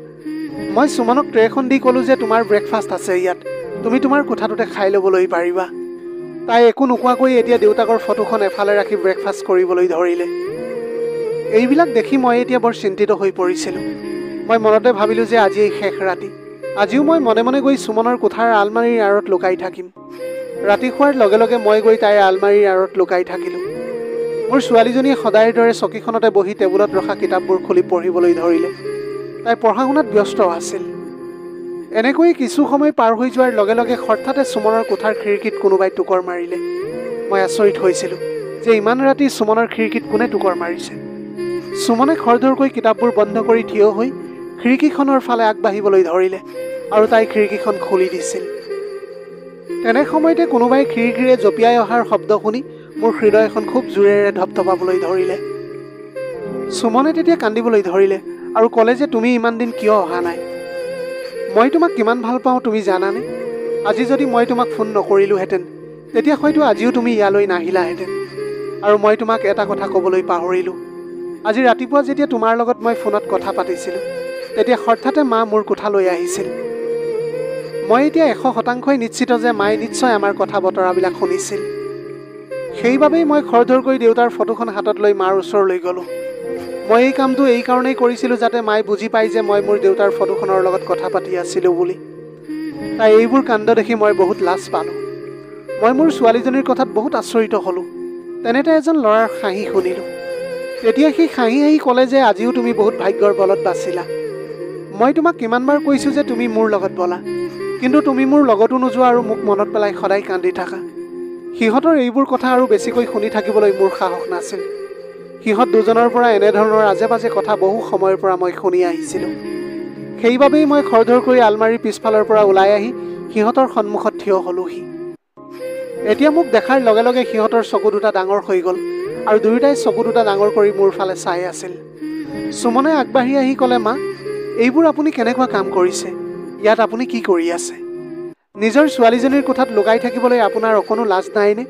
মই সুমনক ট্ৰেখন দি ক'লোঁ যে তোমাৰ ব্ৰেকফাষ্ট আছে ইয়াত, তুমি তোমাৰ কোঠাটোতে খাই ল'বলৈ পাৰিবা। তাই একো নোকোৱাকৈ এতিয়া দেউতাকৰ ফটোখন এফালে ৰাখি ব্ৰেকফাষ্ট কৰিবলৈ ধৰিলে। এইবিলাক দেখি মই এতিয়া বৰ চিন্তিত হৈ পৰিছিলোঁ। মই মনতে ভাবিলোঁ যে আজি এই শেষ ৰাতি। আজিও মই মনে মনে গৈ সুমনৰ কোঠাৰ আলমাৰীৰ আঁৰত লুকাই থাকিম। ৰাতি শোৱাৰ লগে লগে মই গৈ তাইৰ আলমাৰীৰ আঁৰত লুকাই থাকিলোঁ। মোৰ ছোৱালীজনীয়ে সদায়ৰ দৰে চকীখনতে বহি টেবুলত ৰখা কিতাপবোৰ খুলি পঢ়িবলৈ ধৰিলে। তাই পঢ়া শুনাত ব্যস্ত আছিল। এনেকৈ কিছু সময় পাৰ হৈ যোৱাৰ লগে লগে হঠাতে সুমনৰ কোঠাৰ খিৰিকীত কোনোবাই টুকৰ মাৰিলে। মই আচৰিত হৈছিলোঁ যে ইমান ৰাতি সুমনৰ খিৰিকীত কোনে টুকৰ মাৰিছে। সুমনে খৰধৰকৈ কিতাপবোৰ বন্ধ কৰি থিয় হৈ খিৰিকীখনৰ ফালে আগবাঢ়িবলৈ ধৰিলে আৰু তাই খিৰিকীখন খুলি দিছিল। তেনে সময়তে কোনোবাই খিৰিকীৰে জঁপিয়াই অহাৰ শব্দ শুনি মোৰ হৃদয়খন খুব জোৰেৰে ধপধপাবলৈ ধৰিলে। সুমনে তেতিয়া কান্দিবলৈ ধৰিলে আৰু ক'লে যে তুমি ইমান দিন কিয় অহা নাই? মই তোমাক কিমান ভাল পাওঁ তুমি জানানে? আজি যদি মই তোমাক ফোন নকৰিলোহেঁতেন তেতিয়া হয়তো আজিও তুমি ইয়ালৈ নাহিলাহেঁতেন। আৰু মই তোমাক এটা কথা ক'বলৈ পাহৰিলোঁ। আজি ৰাতিপুৱা যেতিয়া তোমাৰ লগত মই ফোনত কথা পাতিছিলোঁ, তেতিয়া হঠাতে মা মোৰ কোঠালৈ আহিছিল। মই এতিয়া 100% নিশ্চিত যে মায়ে নিশ্চয় আমাৰ কথা বতৰাবিলাক শুনিছিল। সেইবাবেই মই খৰধৰকৈ দেউতাৰ ফটোখন হাতত লৈ মাৰ ওচৰলৈ গ'লোঁ। মই এই কামটো এই কাৰণেই কৰিছিলোঁ যাতে মায়ে বুজি পায় যে মই মোৰ দেউতাৰ ফটোখনৰ লগত কথা পাতি আছিলোঁ বুলি। তাই এইবোৰ কাণ্ড দেখি মই বহুত লাজ পালোঁ। মই মোৰ ছোৱালীজনীৰ কথাত বহুত আচৰিত হ'লোঁ। তেনেতে এজন ল'ৰাৰ হাঁহি শুনিলোঁ। তেতিয়া সি হাঁহি হাঁহি ক'লে যে আজিও তুমি বহুত ভাগ্যৰ বলত বাচিলা। মই তোমাক কিমানবাৰ কৈছোঁ যে তুমি মোৰ লগত বলা, কিন্তু তুমি মোৰ লগতো নোযোৱা আৰু মোক মনত পেলাই সদায় কান্দি থাকা। সিহঁতৰ এইবোৰ কথা আৰু বেছিকৈ শুনি থাকিবলৈ মোৰ সাহস নাছিল। সিহঁত দুজনৰ পৰা এনেধৰণৰ আজে বাজে কথা বহু সময়ৰ পৰা মই শুনি আহিছিলোঁ। সেইবাবেই মই খৰধৰ কৰি আলমাৰীৰ পিছফালৰ পৰা ওলাই আহি সিহঁতৰ সন্মুখত থিয় হ'লোহি। এতিয়া মোক দেখাৰ লগে লগে সিহঁতৰ চকু দুটা ডাঙৰ হৈ গ'ল আৰু দুয়োটাই চকু দুটা ডাঙৰ কৰি মোৰ ফালে চাই আছিল। সুমনে আগবাঢ়ি আহি ক'লে, মা, এইবোৰ আপুনি কেনেকুৱা কাম কৰিছে? ইয়াত আপুনি কি কৰি আছে? নিজৰ ছোৱালীজনীৰ কোঠাত লুকাই থাকিবলৈ আপোনাৰ অকণো লাজ নাইনে?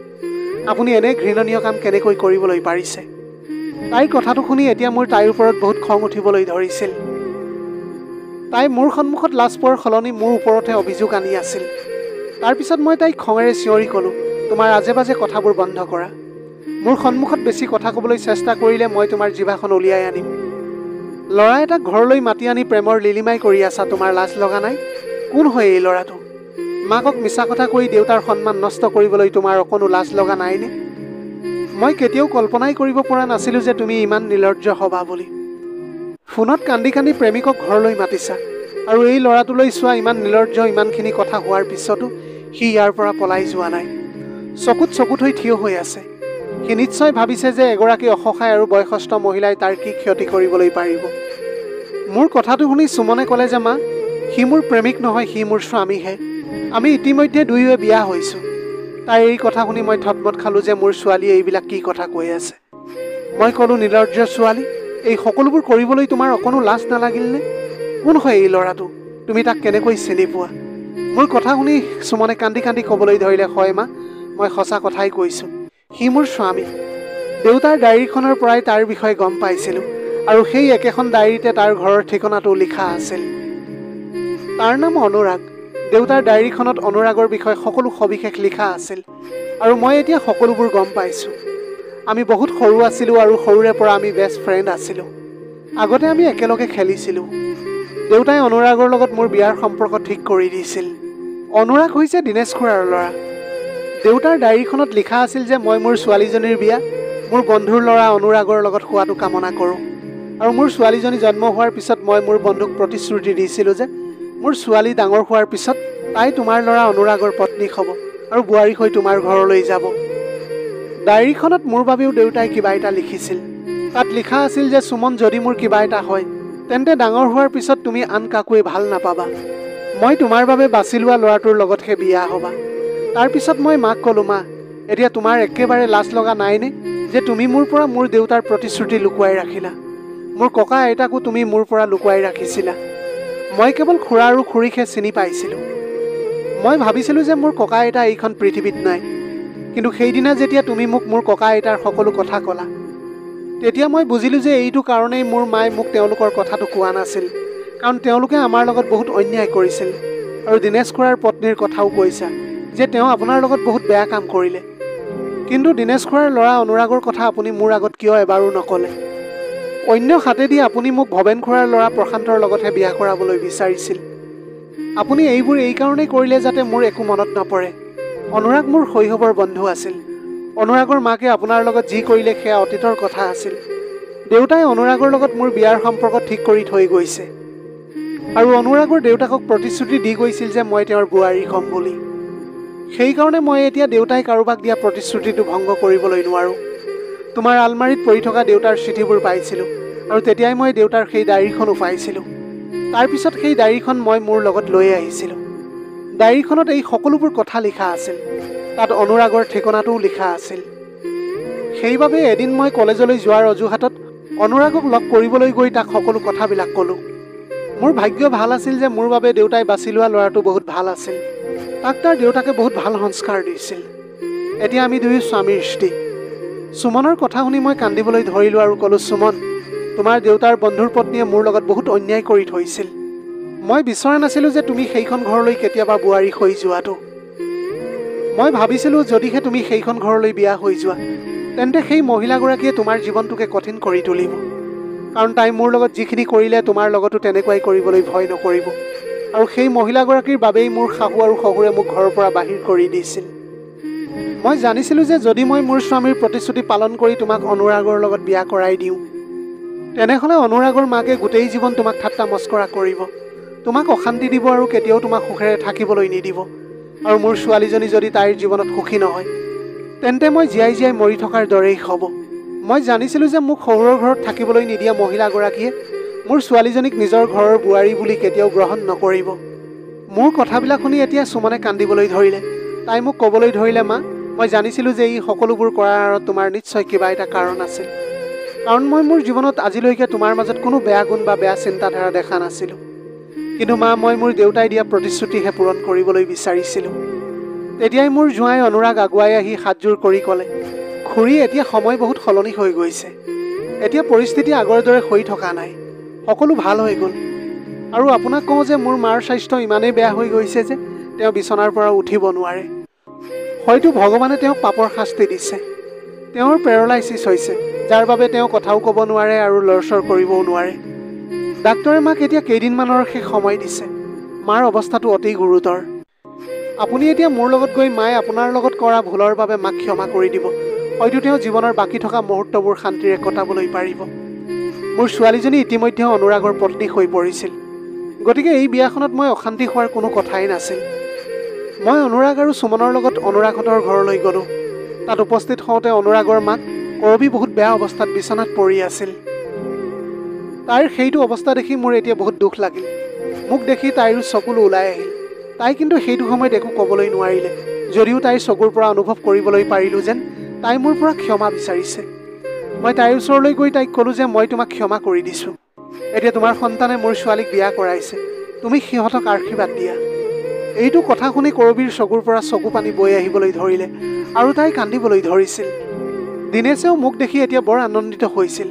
আপুনি এনে ঘৃণনীয় কাম কেনেকৈ কৰিবলৈ পাৰিছে? তাইৰ কথাটো শুনি এতিয়া মোৰ তাইৰ ওপৰত বহুত খং উঠিবলৈ ধৰিছিল। তাই মোৰ সন্মুখত লাজ পোৱাৰ সলনি মোৰ ওপৰতহে অভিযোগ আনি আছিল। তাৰপিছত মই তাইক খঙেৰে চিঞৰি ক'লোঁ, তোমাৰ আজে বাজে কথাবোৰ বন্ধ কৰা। মোৰ সন্মুখত বেছি কথা ক'বলৈ চেষ্টা কৰিলে মই তোমাৰ জিভাখন উলিয়াই আনিম। ল'ৰা এটাক ঘৰলৈ মাতি আনি প্ৰেমৰ লিলিমাই কৰি আছা, তোমাৰ লাজ লগা নাই? কোন হয় এই ল'ৰাটো? মাকক মিছা কথা কৈ দেউতাৰ সন্মান নষ্ট কৰিবলৈ তোমাৰ অকণো লাজ লগা নাইনে? মই কেতিয়াও কল্পনাই কৰিব পৰা নাছিলোঁ যে তুমি ইমান নিৰ্লজ্জ হ'বা বুলি। ফোনত কান্দি কান্দি প্ৰেমিকক ঘৰলৈ মাতিছা, আৰু এই ল'ৰাটোলৈ চোৱা, ইমান নিৰ্লজ্জ ইমানখিনি কথা হোৱাৰ পিছতো সি ইয়াৰ পৰা পলাই যোৱা নাই। চকুত চকু থৈ থিয় হৈ আছে। সি নিশ্চয় ভাবিছে যে এগৰাকী অসহায় আৰু বয়সস্থ মহিলাই তাৰ কি ক্ষতি কৰিবলৈ পাৰিব। মোৰ কথাটো শুনি সুমনে ক'লে যে, মা, সি মোৰ প্ৰেমিক নহয়, সি মোৰ স্বামীহে। আমি ইতিমধ্যে দুয়োৱে বিয়া হৈছোঁ। তাই এই কথা শুনি মই থতমত খালোঁ যে মোৰ ছোৱালীয়ে এইবিলাক কি কথা কৈ আছে। মই ক'লোঁ, নিৰ্লজ্জ ছোৱালী, এই সকলোবোৰ কৰিবলৈ তোমাৰ অকণো লাজ নালাগিলনে? কোন হয় এই ল'ৰাটো? তুমি তাক কেনেকৈ চিনি পোৱা? মোৰ কথা শুনি সুমনে কান্দি কান্দি ক'বলৈ ধৰিলে, হয় মা, মই সঁচা কথাই কৈছোঁ। সি মোৰ স্বামী। দেউতাৰ ডায়েৰীখনৰ পৰাই তাৰ বিষয়ে গম পাইছিলোঁ, আৰু সেই একেখন ডায়েৰীতে তাৰ ঘৰৰ ঠিকনাটো লিখা আছিল। তাৰ নাম অনুৰাগ। দেউতাৰ ডায়েৰীখনত অনুৰাগৰ বিষয়ে সকলো সবিশেষ লিখা আছিল, আৰু মই এতিয়া সকলোবোৰ গম পাইছোঁ। আমি বহুত সৰু আছিলোঁ আৰু সৰুৰে পৰা আমি বেষ্ট ফ্ৰেণ্ড আছিলোঁ। আগতে আমি একেলগে খেলিছিলোঁ। দেউতাই অনুৰাগৰ লগত মোৰ বিয়াৰ সম্পৰ্ক ঠিক কৰি দিছিল। অনুৰাগ হৈছে দীনেশ খুৰাৰ ল'ৰা। দেউতাৰ ডায়েৰীখনত লিখা আছিল যে মই মোৰ ছোৱালীজনীৰ বিয়া মোৰ বন্ধুৰ ল'ৰা অনুৰাগৰ লগত হোৱাটো কামনা কৰোঁ। আৰু মোৰ ছোৱালীজনী জন্ম হোৱাৰ পিছত মই মোৰ বন্ধুক প্ৰতিশ্ৰুতি দিছিলোঁ যে মোৰ ছোৱালী ডাঙৰ হোৱাৰ পিছত তাই তোমাৰ ল'ৰা অনুৰাগৰ পত্নী হ'ব আৰু বোৱাৰী হৈ তোমাৰ ঘৰলৈ যাব। ডায়েৰীখনত মোৰ বাবেও দেউতাই কিবা এটা লিখিছিল। তাত লিখা আছিল যে, সুমন, যদি মোৰ কিবা এটা হয় তেন্তে ডাঙৰ হোৱাৰ পিছত তুমি আন কাকোৱে ভাল নাপাবা। মই তোমাৰ বাবে বাছি লোৱা ল'ৰাটোৰ লগতহে বিয়া হ'বা। তাৰপিছত মই মাক ক'লোঁ, মা, এতিয়া তোমাৰ একেবাৰে লাজ লগা নাইনে যে তুমি মোৰ পৰা মোৰ দেউতাৰ প্ৰতিশ্ৰুতি লুকুৱাই ৰাখিলা? মোৰ ককা আইতাকো তুমি মোৰ পৰা লুকুৱাই ৰাখিছিলা। মই কেৱল খুৰা আৰু খুৰীকহে চিনি পাইছিলোঁ। মই ভাবিছিলোঁ যে মোৰ ককা আইতা এইখন পৃথিৱীত নাই। কিন্তু সেইদিনা যেতিয়া তুমি মোক মোৰ ককা আইতাৰ সকলো কথা ক'লা, তেতিয়া মই বুজিলোঁ যে এইটো কাৰণেই মোৰ মায়ে মোক তেওঁলোকৰ কথাটো কোৱা নাছিল, কাৰণ তেওঁলোকে আমাৰ লগত বহুত অন্যায় কৰিছিল। আৰু দীনেশ খুৰাৰ পত্নীৰ কথাও কৈছা যে তেওঁ আপোনাৰ লগত বহুত বেয়া কাম কৰিলে। কিন্তু দীনেশ খুৰাৰ ল'ৰা অনুৰাগৰ কথা আপুনি মোৰ আগত কিয় এবাৰো নক'লে? অন্য হাতেদি আপুনি মোক ভৱেন খুৰাৰ ল'ৰা প্ৰশান্তৰ লগতহে বিয়া কৰাবলৈ বিচাৰিছিল। আপুনি এইবোৰ এই কাৰণেই কৰিলে যাতে মোৰ একো মনত নপৰে। অনুৰাগ মোৰ শৈশৱৰ বন্ধু আছিল। অনুৰাগৰ মাকে আপোনাৰ লগত যি কৰিলে সেয়া অতীতৰ কথা আছিল। দেউতাই অনুৰাগৰ লগত মোৰ বিয়াৰ সম্পৰ্ক ঠিক কৰি থৈ গৈছে, আৰু অনুৰাগৰ দেউতাকক প্ৰতিশ্ৰুতি দি গৈছিল যে মই তেওঁৰ বোৱাৰী হ'ম বুলি। সেইকাৰণে মই এতিয়া দেউতাই কাৰোবাক দিয়া প্ৰতিশ্ৰুতিটো ভংগ কৰিবলৈ নোৱাৰোঁ। তোমাৰ আলমাৰীত পৰি থকা দেউতাৰ চিঠিবোৰ পাইছিলোঁ, আৰু তেতিয়াই মই দেউতাৰ সেই ডায়েৰীখনো পাইছিলোঁ। তাৰপিছত সেই ডায়েৰীখন মই মোৰ লগত লৈ আহিছিলোঁ। ডায়েৰীখনত এই সকলোবোৰ কথা লিখা আছিল। তাত অনুৰাগৰ ঠিকনাটোও লিখা আছিল। সেইবাবে এদিন মই কলেজলৈ যোৱাৰ অজুহাতত অনুৰাগক লগ কৰিবলৈ গৈ তাক সকলো কথাবিলাক ক'লোঁ। মোৰ ভাগ্য ভাল আছিল যে মোৰ বাবে দেউতাই বাছি লোৱা ল'ৰাটো বহুত ভাল আছিল। তাক তাৰ দেউতাকে বহুত ভাল সংস্কাৰ দিছিল। এতিয়া আমি দুয়ো স্বামীৰ স্ত্ৰী। সুমনৰ কথা শুনি মই কান্দিবলৈ ধৰিলোঁ আৰু ক'লোঁ, সুমন, তোমাৰ দেউতাৰ বন্ধুৰ পত্নীয়ে মোৰ লগত বহুত অন্যায় কৰি থৈছিল। মই বিচৰা নাছিলোঁ যে তুমি সেইখন ঘৰলৈ কেতিয়াবা বোৱাৰী হৈ যোৱাটো। মই ভাবিছিলোঁ যদিহে তুমি সেইখন ঘৰলৈ বিয়া হৈ যোৱা তেন্তে সেই মহিলাগৰাকীয়ে তোমাৰ জীৱনটোকে কঠিন কৰি তুলিব। কাৰণ তাই মোৰ লগত যিখিনি কৰিলে তোমাৰ লগতো তেনেকুৱাই কৰিবলৈ ভয় নকৰিব। আৰু সেই মহিলাগৰাকীৰ বাবেই মোৰ শাহু আৰু শহুৰে মোক ঘৰৰ পৰা বাহিৰ কৰি দিছিল। মই জানিছিলোঁ যে যদি মই মোৰ স্বামীৰ প্ৰতিশ্ৰুতি পালন কৰি তোমাক অনুৰাগৰ লগত বিয়া কৰাই দিওঁ তেনেহ'লে অনুৰাগৰ মাকে গোটেই জীৱন তোমাক ঠাট্টা মস্কৰা কৰিব, তোমাক অশান্তি দিব আৰু কেতিয়াও তোমাক সুখেৰে থাকিবলৈ নিদিব। আৰু মোৰ ছোৱালীজনী যদি তাইৰ জীৱনত সুখী নহয় তেন্তে মই জীয়াই জীয়াই মৰি থকাৰ দৰেই হ'ব। মই জানিছিলোঁ যে মোক শহুৰৰ ঘৰত থাকিবলৈ নিদিয়া মহিলাগৰাকীয়ে মোৰ ছোৱালীজনীক নিজৰ ঘৰৰ বোৱাৰী বুলি কেতিয়াও গ্ৰহণ নকৰিব। মোৰ কথাবিলাক শুনি এতিয়া সুমনে কান্দিবলৈ ধৰিলে। তাই মোক ক'বলৈ ধৰিলে, মা, মই জানিছিলোঁ যে এই সকলোবোৰ কৰাৰ আঁৰত তোমাৰ নিশ্চয় কিবা এটা কাৰণ আছিল। কাৰণ মই মোৰ জীৱনত আজিলৈকে তোমাৰ মাজত কোনো বেয়া গুণ বা বেয়া চিন্তাধাৰা দেখা নাছিলোঁ। কিন্তু মা, মই মোৰ দেউতাই দিয়া প্ৰতিশ্ৰুতিহে পূৰণ কৰিবলৈ বিচাৰিছিলোঁ। তেতিয়াই মোৰ জোঁৱাই অনুৰাগ আগুৱাই আহি হাতযোৰ কৰি ক'লে, খুৰী, এতিয়া সময় বহুত সলনি হৈ গৈছে। এতিয়া পৰিস্থিতি আগৰ দৰে হৈ থকা নাই, সকলো ভাল হৈ গ'ল। আৰু আপোনাক কওঁ যে মোৰ মাৰ স্বাস্থ্য ইমানেই বেয়া হৈ গৈছে যে তেওঁ বিচনাৰ পৰা উঠিব নোৱাৰে। হয়তো ভগৱানে তেওঁক পাপৰ শাস্তি দিছে। তেওঁৰ পেৰালাইচিছ হৈছে, যাৰ বাবে তেওঁ কথাও ক'ব নোৱাৰে আৰু লৰচৰ কৰিবও নোৱাৰে। ডাক্তৰে মাক এতিয়া কেইদিনমানৰ শেষ সময় দিছে। মাৰ অৱস্থাটো অতি গুৰুতৰ। আপুনি এতিয়া মোৰ লগত গৈ মায়ে আপোনাৰ লগত কৰা ভুলৰ বাবে মাক ক্ষমা কৰি দিব। হয়তো তেওঁ জীৱনৰ বাকী থকা মুহূৰ্তবোৰ শান্তিৰে কটাবলৈ পাৰিব। মোৰ ছোৱালীজনী ইতিমধ্যে অনুৰাগৰ পত্নী হৈ পৰিছিল। গতিকে এই বিয়াখনত মই অশান্তি হোৱাৰ কোনো কথাই নাছিল। মই অনুৰাগ আৰু সুমনৰ লগত অনুৰাগহঁতৰ ঘৰলৈ গ'লোঁ। তাত উপস্থিত হওঁতে অনুৰাগৰ মাক কৰবী বহুত বেয়া অৱস্থাত বিচনাত পৰি আছিল। তাইৰ সেইটো অৱস্থা দেখি মোৰ এতিয়া বহুত দুখ লাগিল। মোক দেখি তাইৰো চকুলো ওলাই আহিল। তাই কিন্তু সেইটো সময়ত একো ক'বলৈ নোৱাৰিলে, যদিও তাইৰ চকুৰ পৰা অনুভৱ কৰিবলৈ পাৰিলোঁ যেন তাই মোৰ পৰা ক্ষমা বিচাৰিছে। মই তাইৰ ওচৰলৈ গৈ তাইক ক'লোঁ যে মই তোমাক ক্ষমা কৰি দিছোঁ। এতিয়া তোমাৰ সন্তানে মোৰ ছোৱালীক বিয়া কৰাইছে, তুমি সিহঁতক আশীৰ্বাদ দিয়া। এইটো কথা শুনি কৰবীৰ চকুৰ পৰা চকু পানী বৈ আহিবলৈ ধৰিলে আৰু তাই কান্দিবলৈ ধৰিছিল। দীনেশেও মোক দেখি এতিয়া বৰ আনন্দিত হৈছিল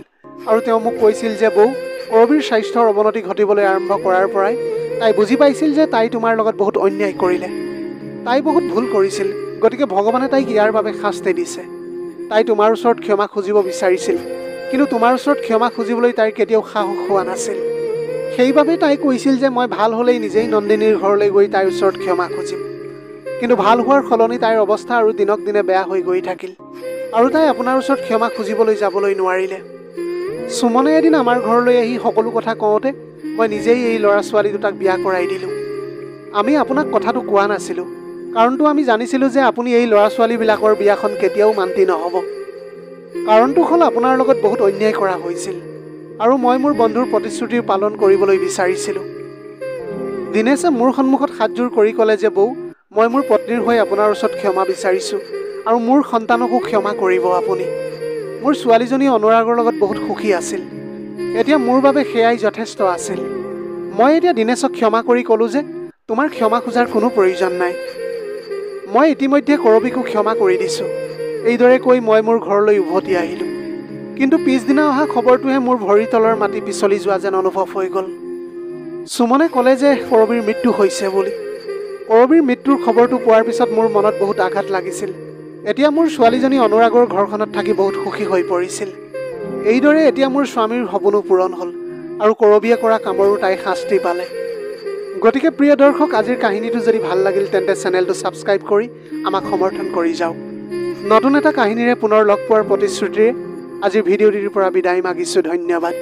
আৰু তেওঁ মোক কৈছিল যে বৌ, কৰবীৰ স্বাস্থ্যৰ অৱনতি ঘটিবলৈ আৰম্ভ কৰাৰ পৰাই তাই বুজি পাইছিল যে তাই তোমাৰ লগত বহুত অন্যায় কৰিলে। তাই বহুত ভুল কৰিছিল, গতিকে ভগৱানে তাইক ইয়াৰ বাবে শাস্তি দিছে। তাই তোমাৰ ওচৰত ক্ষমা খুজিব বিচাৰিছিল, কিন্তু তোমাৰ ওচৰত ক্ষমা খুজিবলৈ তাইৰ কেতিয়াও সাহস হোৱা নাছিল। সেইবাবে তাই কৈছিল যে মই ভাল হ'লেই নিজেই নন্দিনীৰ ঘৰলৈ গৈ তাইৰ ওচৰত ক্ষমা খুজিম। কিন্তু ভাল হোৱাৰ সলনি তাইৰ অৱস্থা আৰু দিনক দিনে বেয়া হৈ গৈ থাকিল আৰু তাই আপোনাৰ ওচৰত ক্ষমা খুজিবলৈ যাবলৈ নোৱাৰিলে। সুমনে এদিন আমাৰ ঘৰলৈ আহি সকলো কথা কওঁতে মই নিজেই এই ল'ৰা ছোৱালী দুটাক বিয়া কৰাই দিলোঁ। আমি আপোনাক কথাটো কোৱা নাছিলোঁ, কাৰণটো আমি জানিছিলোঁ যে আপুনি এই ল'ৰা ছোৱালীবিলাকৰ বিয়াখন কেতিয়াও মান্তি নহ'ব। কাৰণটো হ'ল আপোনাৰ লগত বহুত অন্যায় কৰা হৈছিল আৰু মই মোৰ বন্ধুৰ প্ৰতিশ্ৰুতিৰ পালন কৰিবলৈ বিচাৰিছিলোঁ। দীনেশে মোৰ সন্মুখত হাতযোৰ কৰি ক'লে যে বৌ, মই মোৰ পত্নীৰ হৈ আপোনাৰ ওচৰত ক্ষমা বিচাৰিছোঁ আৰু মোৰ সন্তানকো ক্ষমা কৰিব আপুনি। মোৰ ছোৱালীজনী অনুৰাগৰ লগত বহুত সুখী আছিল। এতিয়া মোৰ বাবে সেয়াই যথেষ্ট আছিল। মই এতিয়া দীনেশক ক্ষমা কৰি ক'লোঁ যে তোমাৰ ক্ষমা খোজাৰ কোনো প্ৰয়োজন নাই। মই ইতিমধ্যে কৰবীকো ক্ষমা কৰি দিছোঁ। এইদৰে কৈ মই মোৰ ঘৰলৈ উভতি আহিলোঁ। কিন্তু পিছদিনা অহা খবৰটোহে মোৰ ভৰিৰ তলৰ মাটি পিছলি যোৱা যেন অনুভৱ হৈ গ'ল। সুমনে ক'লে যে কৰবীৰ মৃত্যু হৈছে বুলি। কৰবীৰ মৃত্যুৰ খবৰটো পোৱাৰ পিছত মোৰ মনত বহুত আঘাত লাগিছিল। এতিয়া মোৰ ছোৱালীজনী অনুৰাগৰ ঘৰখনত থাকি বহুত সুখী হৈ পৰিছিল। এইদৰে এতিয়া মোৰ স্বামীৰ সপোনো পূৰণ হ'ল আৰু কৰবীয়ে কৰা কামৰো তাই শাস্তি পালে। গতিকে প্ৰিয় দৰ্শক, আজিৰ কাহিনীটো যদি ভাল লাগিল তেন্তে চেনেলটো ছাবস্ক্ৰাইব কৰি আমাক সমৰ্থন কৰি যাওক। নতুন এটা কাহিনীৰে পুনৰ লগ পোৱাৰ প্ৰতিশ্ৰুতিৰে আজিৰ ভিডিঅ'টিৰ পৰা বিদায় মাগিছোঁ। ধন্যবাদ।